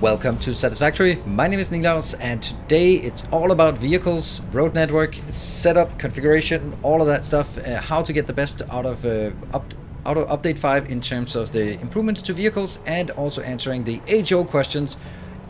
Welcome to Satisfactory. My name is Nilaus, and today it's all about vehicles, road network, setup, configuration, all of that stuff. How to get the best out of update 5 in terms of the improvements to vehicles, and also answering the age-old questions.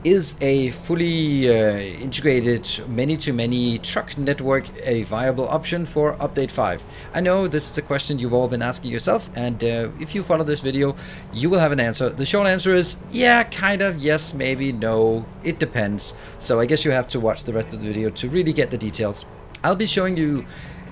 Is a fully integrated many-to-many truck network a viable option for update 5? I know this is a question you've all been asking yourself, and if you follow this video, you will have an answer. The short answer is yeah, kind of, yes, maybe, no, it depends. So I guess you have to watch the rest of the video to really get the details. I'll be showing you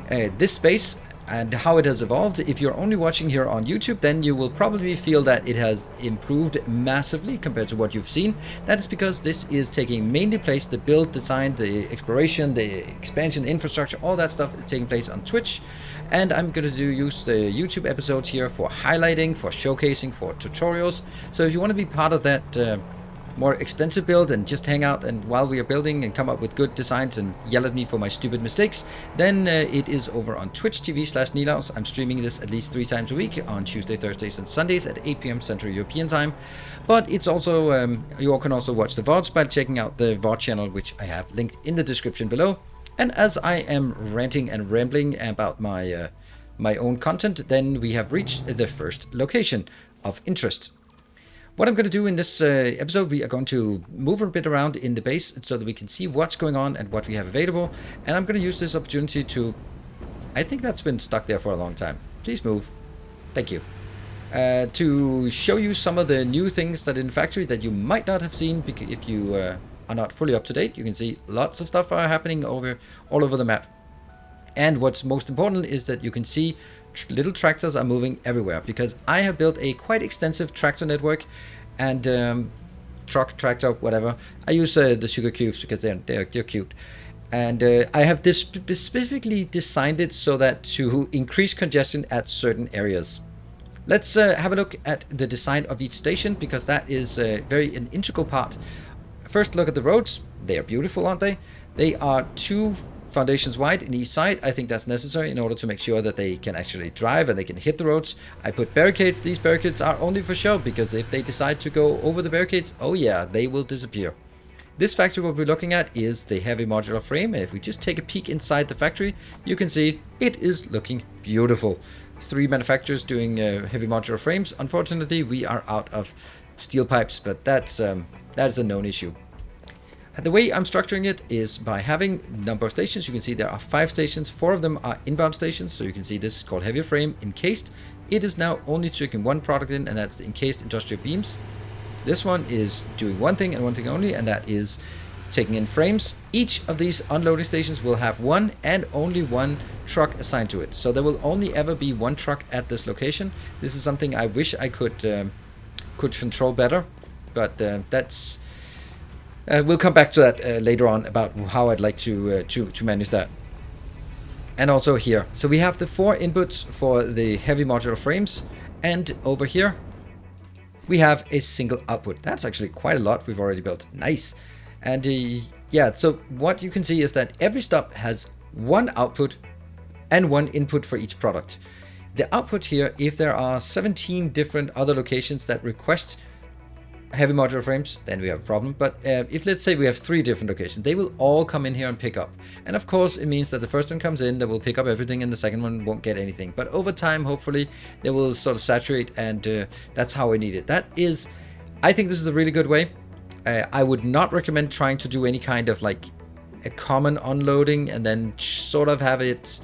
this space and how it has evolved. If you're only watching here on YouTube, then you will probably feel that it has improved massively compared to what you've seen. That is because this is taking mainly place, the build, design, the exploration, the expansion, infrastructure, all that stuff is taking place on Twitch. And I'm going to use the YouTube episodes here for highlighting, for showcasing, for tutorials. So if you want to be part of that more extensive build and just hang out and while we are building and come up with good designs and yell at me for my stupid mistakes, then it is over on Twitch TV/Nilaus. I'm streaming this at least 3 times a week on Tuesday, Thursdays and Sundays at 8 p.m. Central European time. But it's also you all can also watch the VODs by checking out the VOD channel, which I have linked in the description below. And as I am ranting and rambling about my my own content, then we have reached the first location of interest. What I'm going to do in this episode, we are going to move a bit around in the base so that we can see what's going on and what we have available. And I'm going to use this opportunity to... I think that's been stuck there for a long time. Please move. Thank you. To show you some of the new things that in the factory that you might not have seen if you are not fully up to date. You can see lots of stuff are happening all over the map. And what's most important is that you can see little tractors are moving everywhere, because I have built a quite extensive tractor network and tractor, whatever. I use the sugar cubes because they're cute. And I have this specifically designed it so that to increase congestion at certain areas. Let's have a look at the design of each station, because that is an integral part. First, look at the roads. They are beautiful, aren't they? They are 2 foundations wide in each side. I think that's necessary in order to make sure that they can actually drive and they can hit the roads. I put barricades. These barricades are only for show, because if they decide to go over the barricades, oh yeah, they will disappear. This factory, what we're looking at is the heavy modular frame. And if we just take a peek inside the factory, you can see it is looking beautiful. 3 manufacturers doing heavy modular frames. Unfortunately, we are out of steel pipes, but that is a known issue. The way I'm structuring it is by having number of stations. You can see there are 5 stations. 4 of them are inbound stations. So you can see this is called heavier frame encased. It is now only taking 1 product in, and that's the encased industrial beams. This one is doing one thing and one thing only, and that is taking in frames. Each of these unloading stations will have 1 and only 1 truck assigned to it. So there will only ever be 1 truck at this location. This is something I wish I could control better, but that's... we'll come back to that later on about how I'd like to manage that. And also here. So we have the 4 inputs for the heavy modular frames. And over here, we have a single output. That's actually quite a lot we've already built. Nice. And yeah, so what you can see is that every stop has 1 output and 1 input for each product. The output here, if there are 17 different other locations that request heavy modular frames, then we have a problem. But if let's say we have 3 different locations, they will all come in here and pick up. And of course, it means that the first one comes in, that will pick up everything, and the second one won't get anything. But over time, hopefully, they will sort of saturate, and that's how I need it. That is, I think this is a really good way. I would not recommend trying to do any kind of like a common unloading and then sort of have it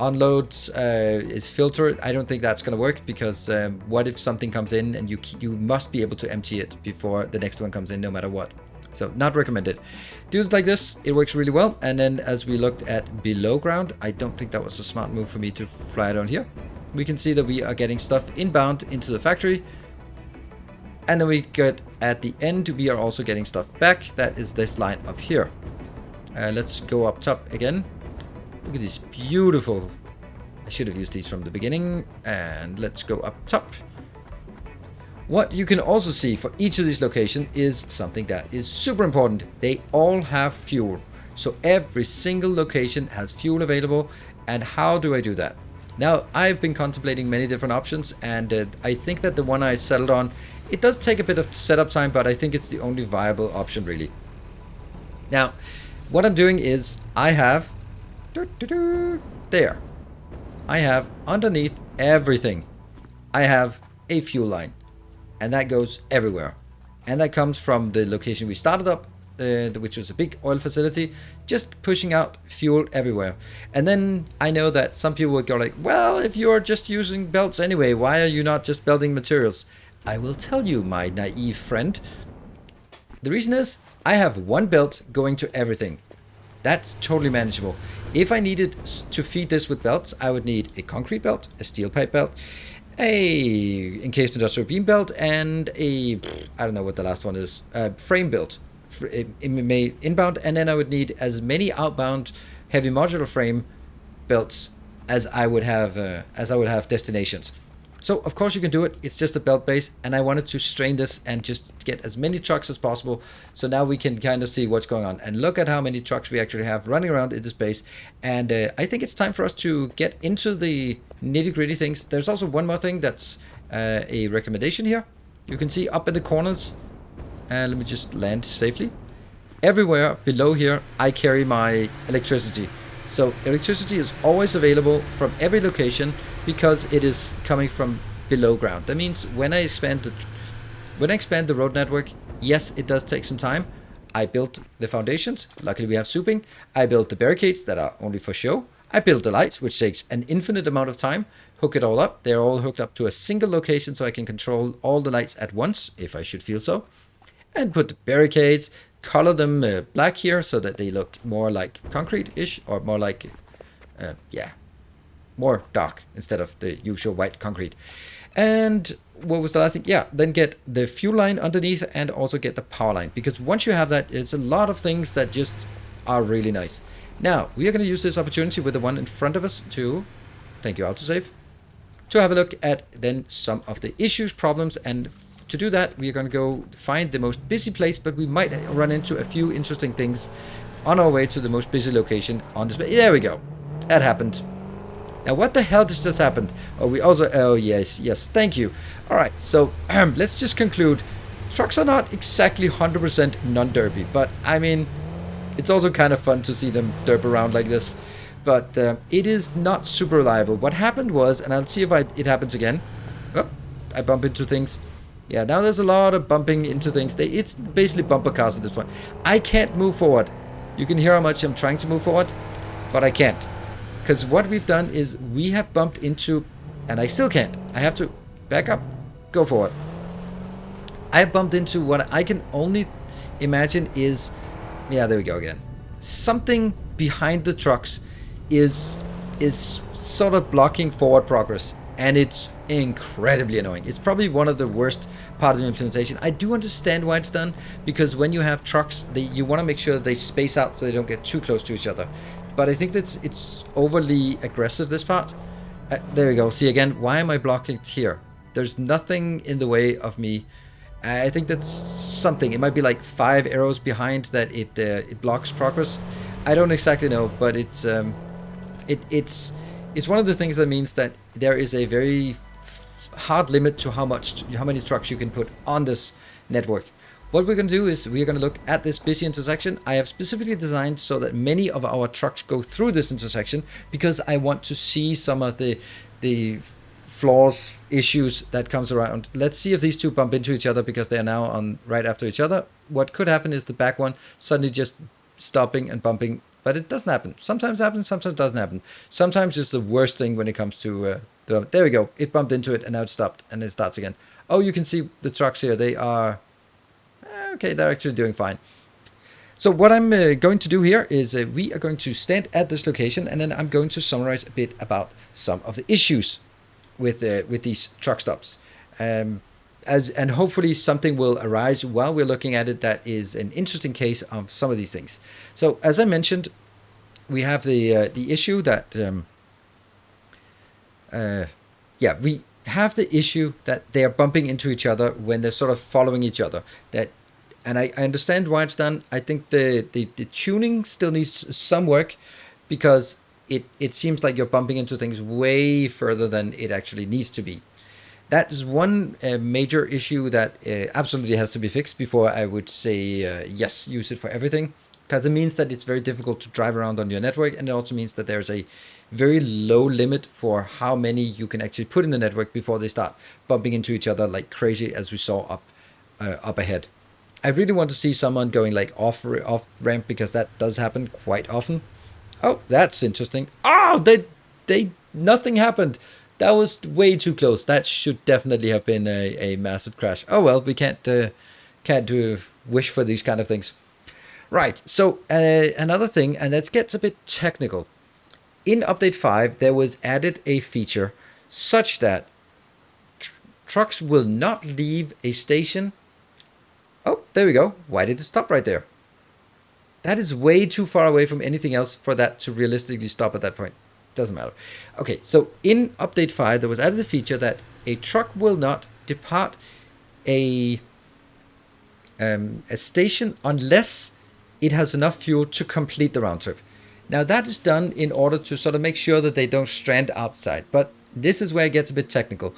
unload is filtered. I don't think that's going to work, because what if something comes in and you must be able to empty it before the next one comes in, no matter what. So not recommended. Do it like this, it works really well. And then as we looked at below ground, I don't think that was a smart move for me to fly down here. We can see that we are getting stuff inbound into the factory, and then we get at the end, we are also getting stuff back. That is this line up here. Let's go up top again. Look at these beautiful... I should have used these from the beginning. And let's go up top. What you can also see for each of these locations is something that is super important. They all have fuel. So every single location has fuel available. And how do I do that? Now, I've been contemplating many different options, and I think that the one I settled on It does take a bit of setup time, but I think it's the only viable option really. Now, what I'm doing is I have there. I have underneath everything. I have a fuel line, and that goes everywhere. And that comes from the location we started up, which was a big oil facility, just pushing out fuel everywhere. And then I know that some people would go like, well, if you're just using belts anyway, why are you not just belting materials? I will tell you, my naive friend. The reason is I have one belt going to everything. That's totally manageable. If I needed to feed this with belts, I would need a concrete belt, a steel pipe belt, a encased industrial beam belt, and a, I don't know what the last one is, frame belt, inbound, and then I would need as many outbound heavy modular frame belts as I would have destinations. So of course you can do it. It's just a belt base, and I wanted to strain this and just get as many trucks as possible. So now we can kind of see what's going on and look at how many trucks we actually have running around in this base. And I think it's time for us to get into the nitty-gritty things. There's also one more thing that's a recommendation here. You can see up in the corners, and let me just land safely. Everywhere below here, I carry my electricity. So electricity is always available from every location because it is coming from below ground. That means when I expand the road network, yes, it does take some time. I built the foundations. Luckily, we have souping. I built the barricades that are only for show. I built the lights, which takes an infinite amount of time. Hook it all up. They're all hooked up to a single location, so I can control all the lights at once, if I should feel so. And put the barricades, color them black here so that they look more like concrete-ish, or more like, more dark instead of the usual white concrete. And what was the last thing? Yeah, then get the fuel line underneath and also get the power line. Because once you have that, it's a lot of things that just are really nice. Now, we are going to use this opportunity with the one in front of us to, thank you, autosave, to have a look at then some of the issues, problems, and to do that, we are going to go find the most busy place, but we might run into a few interesting things on our way to the most busy location on this. There we go. That happened. Now, what the hell just happened? Oh, we also... Oh, yes, thank you. All right, so let's just conclude. Trucks are not exactly 100% non-derpy, but, I mean, it's also kind of fun to see them derp around like this. But it is not super reliable. What happened was, and I'll see if it happens again. Oh, I bump into things. Yeah, now there's a lot of bumping into things. It's basically bumper cars at this point. I can't move forward. You can hear how much I'm trying to move forward, but I can't. Because what we've done is we have bumped into, and I still can't. I have to back up, go forward. I have bumped into what I can only imagine is, yeah, there we go again. Something behind the trucks is sort of blocking forward progress, and it's incredibly annoying. It's probably one of the worst parts of the implementation. I do understand why it's done, because when you have trucks, you want to make sure that they space out so they don't get too close to each other. But I think that it's overly aggressive, this part. There we go. See again, why am I blocking here? There's nothing in the way of me. I think that's something. It might be like 5 arrows behind that it blocks progress. I don't exactly know, but it's one of the things that means that there is a very hard limit to how many trucks you can put on this network. What we're going to do is we're going to look at this busy intersection. I have specifically designed so that many of our trucks go through this intersection because I want to see some of the flaws, issues that comes around. Let's see if these two bump into each other because they are now on right after each other. What could happen is the back one suddenly just stopping and bumping, but it doesn't happen. Sometimes it happens, sometimes it doesn't happen. Sometimes it's the worst thing when it comes to there we go. It bumped into it and now it stopped and it starts again. Oh, you can see the trucks here. They are okay, they're actually doing fine. So what I'm going to do here is we are going to stand at this location, and then I'm going to summarize a bit about some of the issues with these truck stops. And hopefully something will arise while we're looking at it that is an interesting case of some of these things. So as I mentioned, we have the issue that we have the issue that they are bumping into each other when they're sort of following each other. And I understand why it's done. I think the tuning still needs some work because it seems like you're bumping into things way further than it actually needs to be. That is one major issue that absolutely has to be fixed before I would say yes, use it for everything. Because it means that it's very difficult to drive around on your network, and it also means that there's a very low limit for how many you can actually put in the network before they start bumping into each other like crazy, as we saw up ahead. I really want to see someone going like off ramp, because that does happen quite often. Oh, that's interesting. Oh, they nothing happened. That was way too close. That should definitely have been a massive crash. Oh well, we can't wish for these kind of things. Right. So another thing, and that gets a bit technical. In update 5, there was added a feature such that trucks will not leave a station. Oh, there we go. Why did it stop right there? That is way too far away from anything else for that to realistically stop at that point. Doesn't matter. Okay, so in update 5, there was added a feature that a truck will not depart a station unless it has enough fuel to complete the round trip. Now that is done in order to sort of make sure that they don't strand outside. But this is where it gets a bit technical.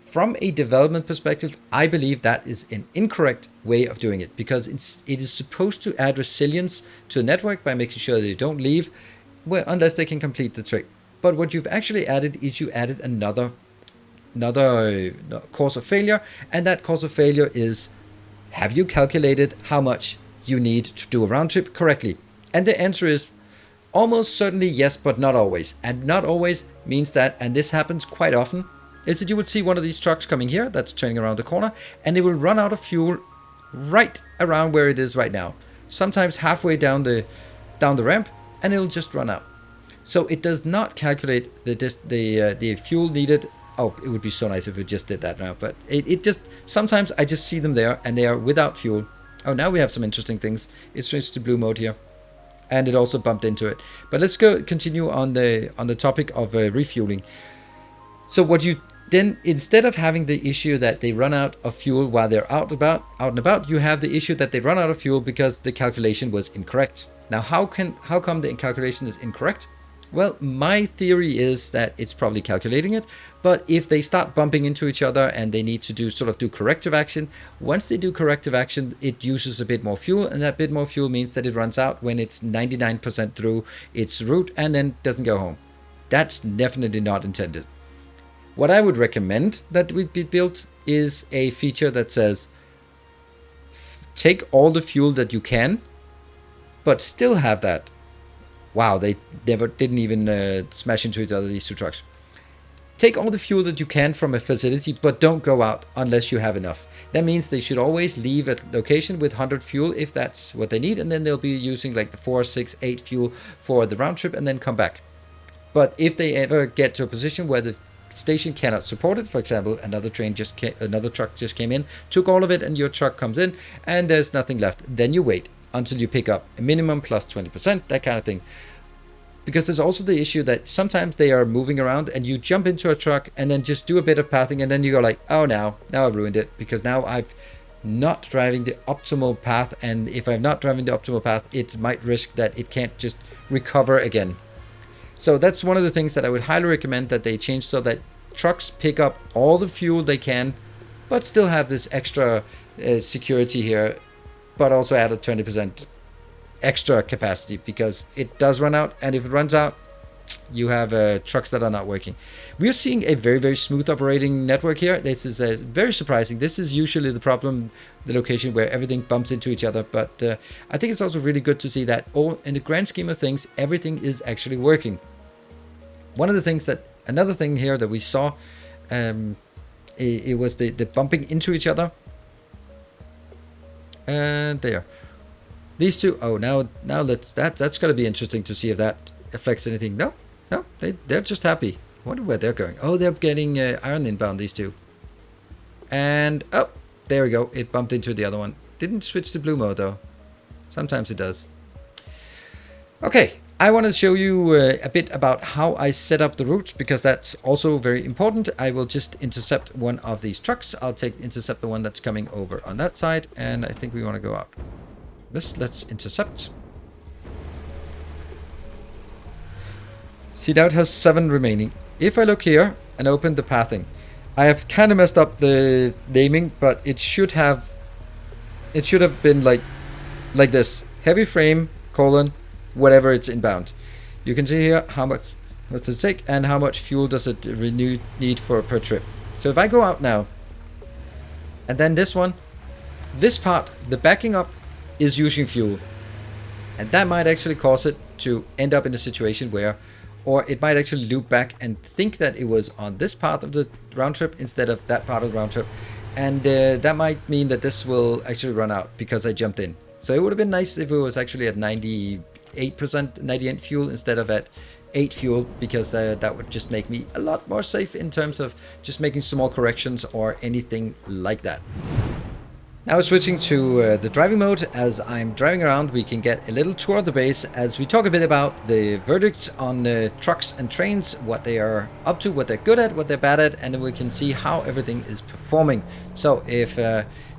From a development perspective, I believe that is an incorrect way of doing it, because it is supposed to add resilience to the network by making sure that they don't leave unless they can complete the trip. But what you've actually added is you added another cause of failure, and that cause of failure is, have you calculated how much you need to do a round trip correctly? And the answer is almost certainly yes, but not always. And not always means that, and this happens quite often, is that you would see one of these trucks coming here that's turning around the corner, and it will run out of fuel right around where it is right now. Sometimes halfway down the ramp, and it'll just run out. So it does not calculate the fuel needed. Oh, it would be so nice if it just did that now, but it just, sometimes I just see them there and they are without fuel. Oh, now we have some interesting things. It switched to blue mode here, and it also bumped into it. But let's continue on the topic of refueling. So what you then, instead of having the issue that they run out of fuel while they're out and about, you have the issue that they run out of fuel because the calculation was incorrect. Now, how come the calculation is incorrect? Well, my theory is that it's probably calculating it, but if they start bumping into each other and they need to do corrective action, once they do corrective action, it uses a bit more fuel, and that bit more fuel means that it runs out when it's 99% through its route and then doesn't go home. That's definitely not intended. What I would recommend that would be built is a feature that says, take all the fuel that you can, but still have that. Wow, they didn't even smash into each other, these two trucks. Take all the fuel that you can from a facility, but don't go out unless you have enough. That means they should always leave a location with 100 fuel if that's what they need, and then they'll be using like the 4, 6, 8 fuel for the round trip and then come back. But if they ever get to a position where the station cannot support it, for example, another truck just came in, took all of it, and your truck comes in and there's nothing left, then you wait until you pick up a minimum plus 20%, that kind of thing. Because there's also the issue that sometimes they are moving around and you jump into a truck and then just do a bit of pathing, and then you go like, oh, now I've ruined it, because now I've not driving the optimal path, and if I'm not driving the optimal path, it might risk that it can't just recover again. So that's one of the things that I would highly recommend that they change, so that trucks pick up all the fuel they can, but still have this extra security here, but also add a 20% extra capacity, because it does run out, and if it runs out, you have trucks that are not working. We are seeing a very, very smooth operating network here. This is very surprising. This is usually the problem, the location where everything bumps into each other, but I think it's also really good to see that in the grand scheme of things, everything is actually working. Another thing here that we saw, it was the bumping into each other. And there, these two. Oh, now that's going to be interesting to see if that affects anything. No, they're just happy. I wonder where they're going. Oh, they're getting iron inbound, these two. And oh, there we go. It bumped into the other one. Didn't switch to blue mode though. Sometimes it does. Okay, I want to show you a bit about how I set up the routes, because that's also very important. I will just intercept one of these trucks. I'll intercept the one that's coming over on that side, and I think we want to go out. Let's intercept. See, now it has 7 remaining. If I look here and open the pathing, I have kind of messed up the naming, but it should have been like this: heavy frame colon whatever it's inbound. You can see here how much does it take and how much fuel does it need for per trip. So if I go out now, and then this part, the backing up is using fuel, and that might actually cause it to end up in a situation where, or it might actually loop back and think that it was on this part of the round trip instead of that part of the round trip, and that might mean that this will actually run out because I jumped in. So it would have been nice if it was actually at 98%, 98 fuel instead of at 8 fuel, because that would just make me a lot more safe in terms of just making small corrections or anything like that. Now switching to the driving mode. As I'm driving around, we can get a little tour of the base as we talk a bit about the verdicts on trucks and trains, what they are up to, what they're good at, what they're bad at, and then we can see how everything is performing. So if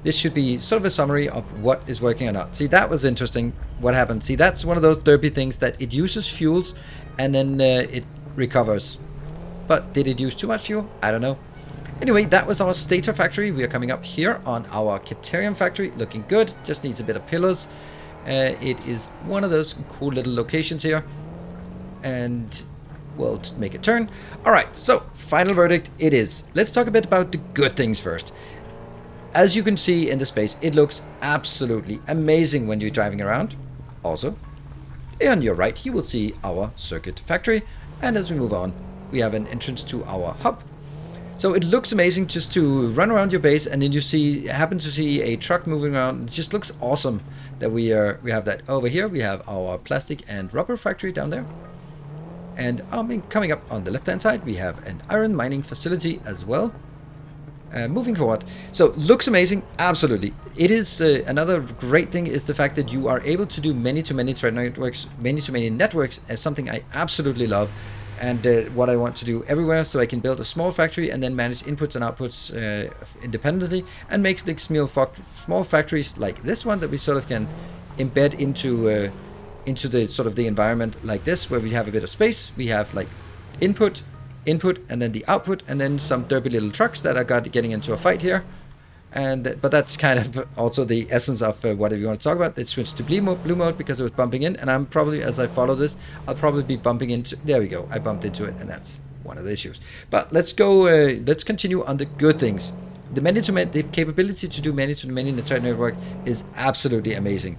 this should be sort of a summary of what is working or not. See, that was interesting what happened. See, that's one of those derpy things that it uses fuels and then it recovers. But did it use too much fuel? I don't know. Anyway, that was our stator factory. We are coming up here on our Caterium factory. Looking good, just needs a bit of pillars. It is one of those cool little locations here. And we'll make a turn. Alright, so final verdict it is. Let's talk a bit about the good things first. As you can see in the space, it looks absolutely amazing when you're driving around. Also, on your right, you will see our circuit factory. And as we move on, we have an entrance to our hub. So it looks amazing just to run around your base, and then you happen to see a truck moving around. It just looks awesome that we have that over here. We have our plastic and rubber factory down there, and coming up on the left-hand side, we have an iron mining facility as well. Moving forward, so looks amazing, absolutely. It is another great thing is the fact that you are able to do many-to-many networks, many-to-many networks, as something I absolutely love. And what I want to do everywhere, so I can build a small factory and then manage inputs and outputs independently, and make like small factories like this one that we sort of can embed into the sort of the environment like this, where we have a bit of space. We have like input, and then the output, and then some derpy little trucks that are getting into a fight here. But that's kind of also the essence of what we want to talk about. It switched to blue mode because it was bumping in, and I'm probably, as I follow this, I'll probably be bumping into, there we go, I bumped into it, and that's one of the issues. But let's go, let's continue on the good things. The capability to do many-to-many in the thread network is absolutely amazing.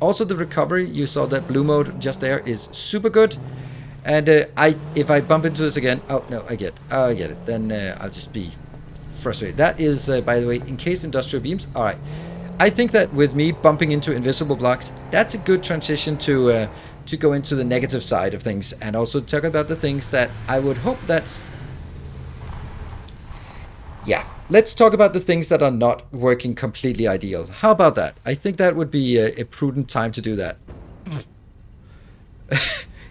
Also the recovery, you saw that blue mode just there, is super good. And if I bump into this again, oh no, I get it, then I'll just be frustrated. That is, by the way, encased industrial beams. All right, I think that with me bumping into invisible blocks, that's a good transition to go into the negative side of things, and also talk about the things that I would hope that's. Yeah, let's talk about the things that are not working completely ideal. How about that? I think that would be a prudent time to do that.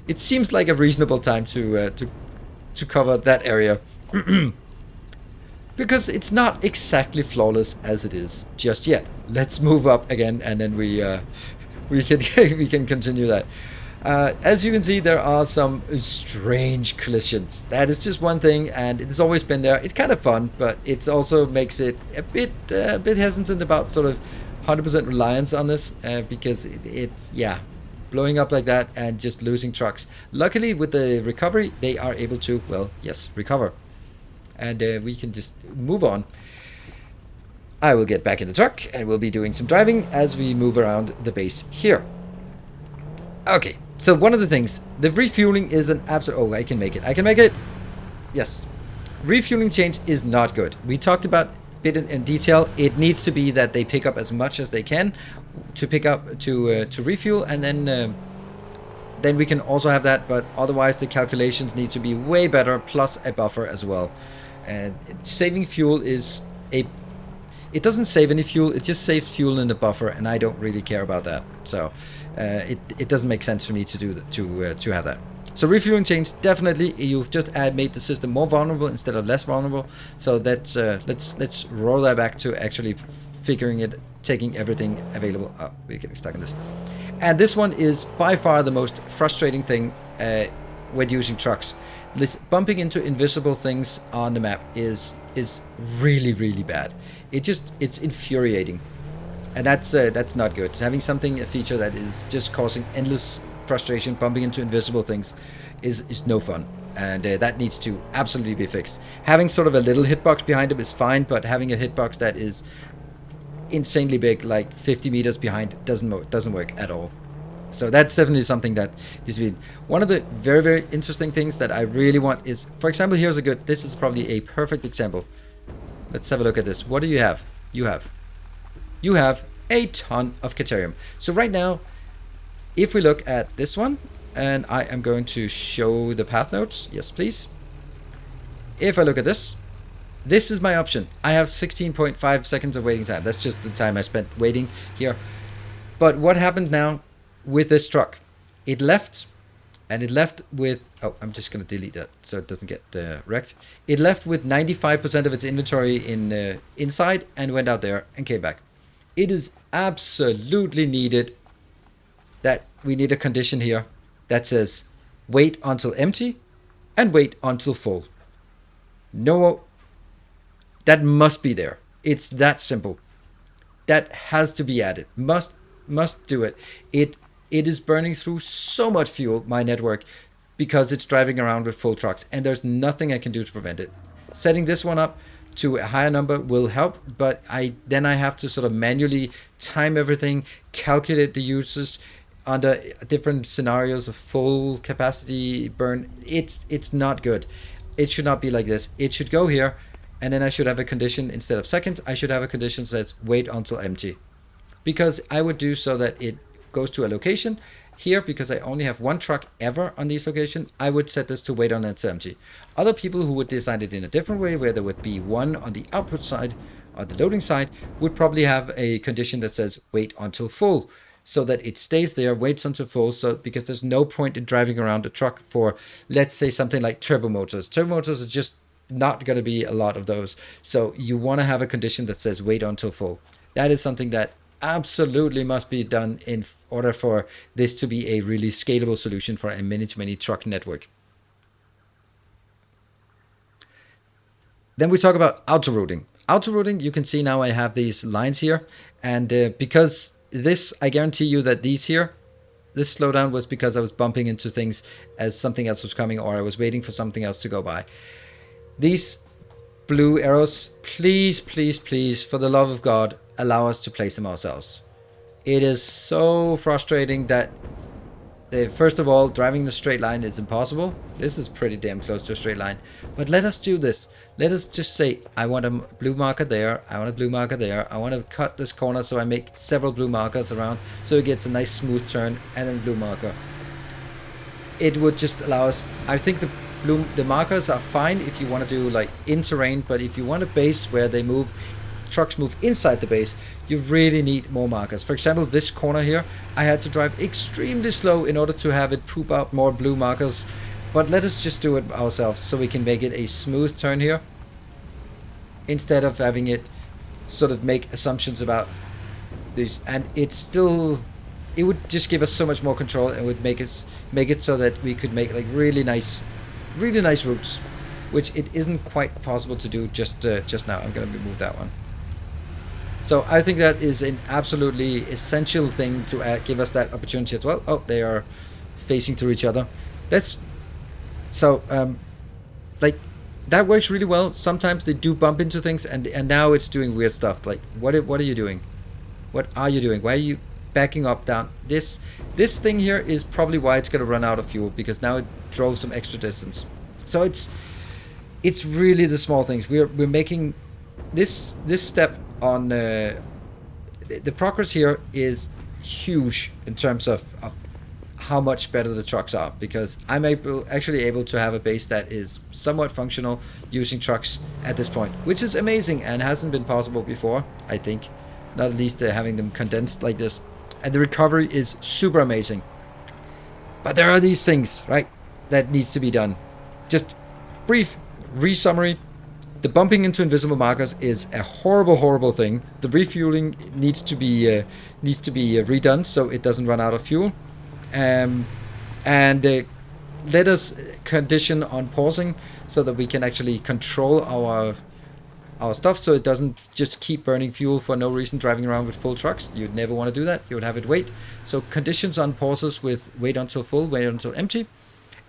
It seems like a reasonable time to cover that area. Because it's not exactly flawless as it is just yet. Let's move up again, and then we can continue that. As you can see, there are some strange collisions. That is just one thing, and it's always been there. It's kind of fun, but it also makes it a bit hesitant about sort of 100% reliance on this, because it's blowing up like that and just losing trucks. Luckily, with the recovery, they are able to, well, yes, recover. And we can just move on. I will get back in the truck and we'll be doing some driving as we move around the base here. Okay, so one of the things, the refueling is an absolute... Oh, I can make it. Yes. Refueling change is not good. We talked about a bit in detail. It needs to be that they pick up as much as they can to pick up to refuel, and then we can also have that, but otherwise the calculations need to be way better, plus a buffer as well. And saving fuel is it doesn't save any fuel, it just saves fuel in the buffer, and I don't really care about that. So it doesn't make sense for me to do that, to have that. So refueling change, definitely you've just made the system more vulnerable instead of less vulnerable. So that's let's roll that back to actually figuring it, taking everything available. Oh, we're getting stuck in this. And this one is by far the most frustrating thing when using trucks. This bumping into invisible things on the map is is really, really bad. It's infuriating, and that's not good. Having a feature that is just causing endless frustration, bumping into invisible things, is no fun, and that needs to absolutely be fixed. Having sort of a little hitbox behind it is fine, but having a hitbox that is insanely big, like 50 meters behind, doesn't work at all. So that's definitely something that needs to be. One of the very, very interesting things that I really want is, for example, this is probably a perfect example. Let's have a look at this. What do you have? You have a ton of Caterium. So right now, if we look at this one, and I am going to show the path nodes. Yes, please. If I look at this is my option. I have 16.5 seconds of waiting time. That's just the time I spent waiting here. But what happened now with this truck? It left, and it left with, oh, I'm just going to delete that so it doesn't get wrecked. It left with 95% of its inventory inside and went out there and came back. It is absolutely needed that we need a condition here that says wait until empty and wait until full. No, that must be there. It's that simple. That has to be added. Must do it. It is burning through so much fuel, my network, because it's driving around with full trucks, and there's nothing I can do to prevent it. Setting this one up to a higher number will help, but I have to sort of manually time everything, calculate the uses under different scenarios of full capacity burn. It's not good. It should not be like this. It should go here, and then I should have a condition instead of seconds. I should have a condition that says wait until empty, because I would do so that it goes to a location. Here, because I only have one truck ever on this location, I would set this to wait on it's empty. Other people who would design it in a different way, where there would be one on the output side or the loading side, would probably have a condition that says wait until full, so that it stays there, waits until full. So because there's no point in driving around the truck for, let's say, something like turbo motors. Turbo motors are just not going to be a lot of those. So you want to have a condition that says wait until full. That is something that absolutely must be done in order for this to be a really scalable solution for a many truck network. Then we talk about auto routing. Auto routing, you can see now I have these lines here, and because this, I guarantee you that this slowdown was because I was bumping into things as something else was coming, or I was waiting for something else to go by. These blue arrows, please, for the love of God, allow us to place them ourselves. It is so frustrating that, first of all, driving the straight line is impossible. This is pretty damn close to a straight line. But let us do this. Let us just say, I want a blue marker there, I want a blue marker there, I want to cut this corner so I make several blue markers around so it gets a nice smooth turn and then blue marker. It would just allow us, I think the markers are fine if you want to do like in terrain, but if you want a base where trucks move inside the base, you really need more markers. For example, this corner here, I had to drive extremely slow in order to have it poop out more blue markers. But let us just do it ourselves so we can make it a smooth turn here, instead of having it sort of make assumptions about these. And it would just give us so much more control, and would make it so that we could make like really nice routes, which it isn't quite possible to do just now. I'm going to remove that one. So I think that is an absolutely essential thing to give us that opportunity as well. Oh, they are facing to each other. Like that works really well. Sometimes they do bump into things, and now it's doing weird stuff. Like what are you doing? What are you doing? Why are you backing up down? This thing here is probably why it's going to run out of fuel, because now it drove some extra distance. So it's really the small things. We're making this step on the progress here is huge in terms of how much better the trucks are, because I'm actually able to have a base that is somewhat functional using trucks at this point, which is amazing and hasn't been possible before, I think, not at least having them condensed like this. And the recovery is super amazing. But there are these things, right, that needs to be done. Just brief re-summary. The bumping into invisible markers is a horrible thing. The refueling needs to be redone so it doesn't run out of fuel. And let us condition on pausing so that we can actually control our stuff so it doesn't just keep burning fuel for no reason driving around with full trucks. You'd never want to do that. You would have it wait. So conditions on pauses with wait until full, wait until empty,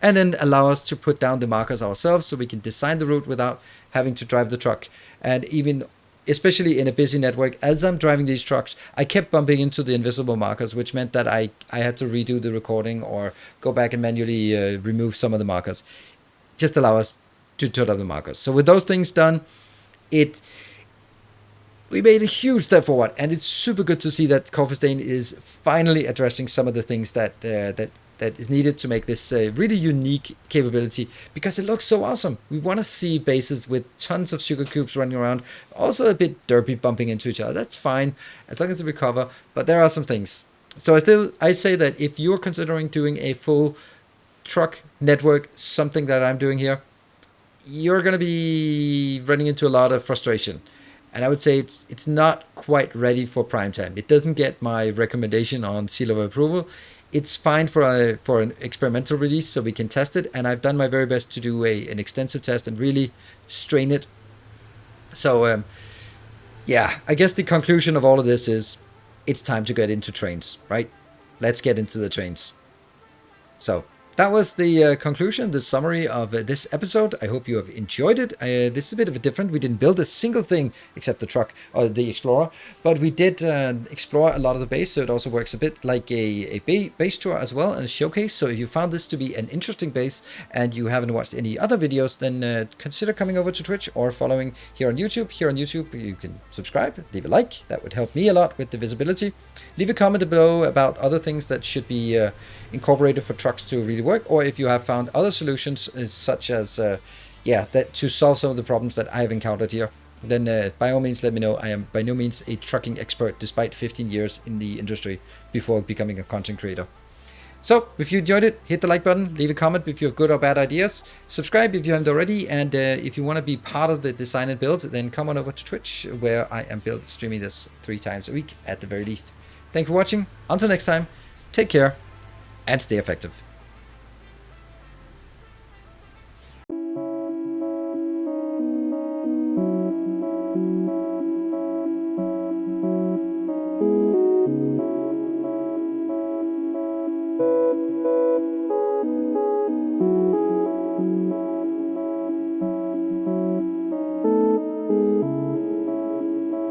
and then allow us to put down the markers ourselves so we can design the route without having to drive the truck. And even especially in a busy network, as I'm driving these trucks, I kept bumping into the invisible markers, which meant that I had to redo the recording or go back and manually remove some of the markers. Just allow us to turn up the markers. So with those things done, we made a huge step forward, and it's super good to see that CoffeeStain is finally addressing some of the things that is needed to make this really unique capability, because it looks so awesome. We want to see bases with tons of sugar cubes running around, also a bit derpy bumping into each other. That's fine as long as they recover, but there are some things. So I say that if you're considering doing a full truck network, something that I'm doing here, you're going to be running into a lot of frustration. And I would say it's not quite ready for prime time. It doesn't get my recommendation on seal of approval. It's fine for an experimental release, so we can test it. And I've done my very best to do an extensive test and really strain it. So yeah, I guess the conclusion of all of this is it's time to get into trains, right? Let's get into the trains. So that was the conclusion, the summary of this episode. I hope you have enjoyed it. This is a bit of a different. We didn't build a single thing except the truck or the Explorer, but we did explore a lot of the base, so it also works a bit like a base tour as well, and a showcase. So if you found this to be an interesting base and you haven't watched any other videos, then consider coming over to Twitch or following here on YouTube. Here on YouTube, you can subscribe, leave a like. That would help me a lot with the visibility. Leave a comment below about other things that should be incorporated for trucks to really work, or if you have found other solutions such as that to solve some of the problems that I have encountered here, then by all means let me know. I am by no means a trucking expert, despite 15 years in the industry before becoming a content creator. So if you enjoyed it, hit the like button, leave a comment if you have good or bad ideas, subscribe if you haven't already, and if you want to be part of the design and build, then come on over to Twitch, where I am streaming this 3 times a week at the very least. Thank you for watching. Until next time, take care and stay effective.